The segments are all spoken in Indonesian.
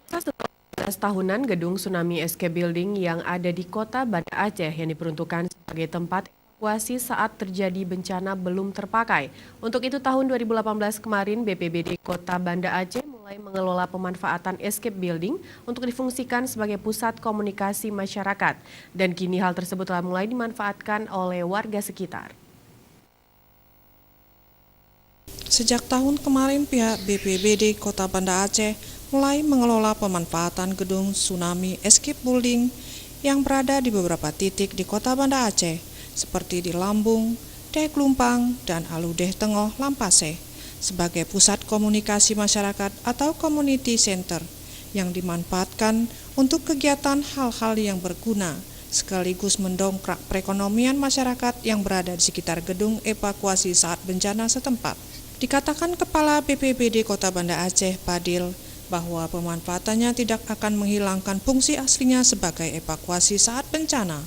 Setelah 15 tahunan, gedung Tsunami Escape Building yang ada di kota Banda Aceh yang diperuntukkan sebagai tempat evakuasi saat terjadi bencana belum terpakai. Untuk itu tahun 2018 kemarin BPBD Kota Banda Aceh mulai mengelola pemanfaatan escape building untuk difungsikan sebagai pusat komunikasi masyarakat. Dan kini hal tersebut telah mulai dimanfaatkan oleh warga sekitar. Sejak tahun kemarin, pihak BPBD Kota Banda Aceh mulai mengelola pemanfaatan gedung Tsunami Escape Building yang berada di beberapa titik di Kota Banda Aceh, seperti di Lambung, Deh Klumpang, dan Aludeh Tengoh, Lampase, sebagai pusat komunikasi masyarakat atau community center yang dimanfaatkan untuk kegiatan hal-hal yang berguna, sekaligus mendongkrak perekonomian masyarakat yang berada di sekitar gedung evakuasi saat bencana setempat. Dikatakan Kepala BPBD Kota Banda Aceh, Padil, bahwa pemanfaatannya tidak akan menghilangkan fungsi aslinya sebagai evakuasi saat bencana.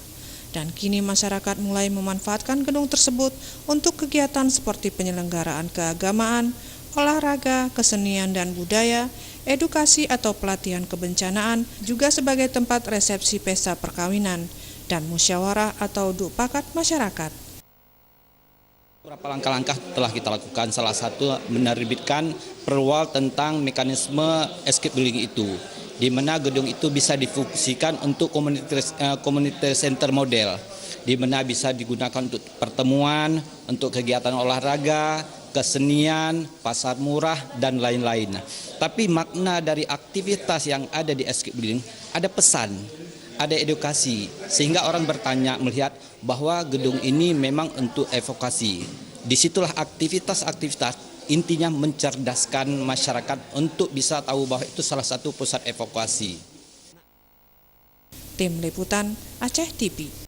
Dan kini masyarakat mulai memanfaatkan gedung tersebut untuk kegiatan seperti penyelenggaraan keagamaan, olahraga, kesenian dan budaya, edukasi atau pelatihan kebencanaan, juga sebagai tempat resepsi pesta perkawinan, dan musyawarah atau dupakat masyarakat. Beberapa langkah-langkah telah kita lakukan, salah satu menerbitkan perwal tentang mekanisme escape building itu, di mana gedung itu bisa difungsikan untuk community center model, di mana bisa digunakan untuk pertemuan, untuk kegiatan olahraga, kesenian, pasar murah, dan lain-lain. Tapi makna dari aktivitas yang ada di escape building ada pesan, ada edukasi, sehingga orang bertanya melihat bahwa gedung ini memang untuk evokasi. Disitulah aktivitas-aktivitas intinya mencerdaskan masyarakat untuk bisa tahu bahwa itu salah satu pusat evakuasi. Tim Liputan Aceh TV.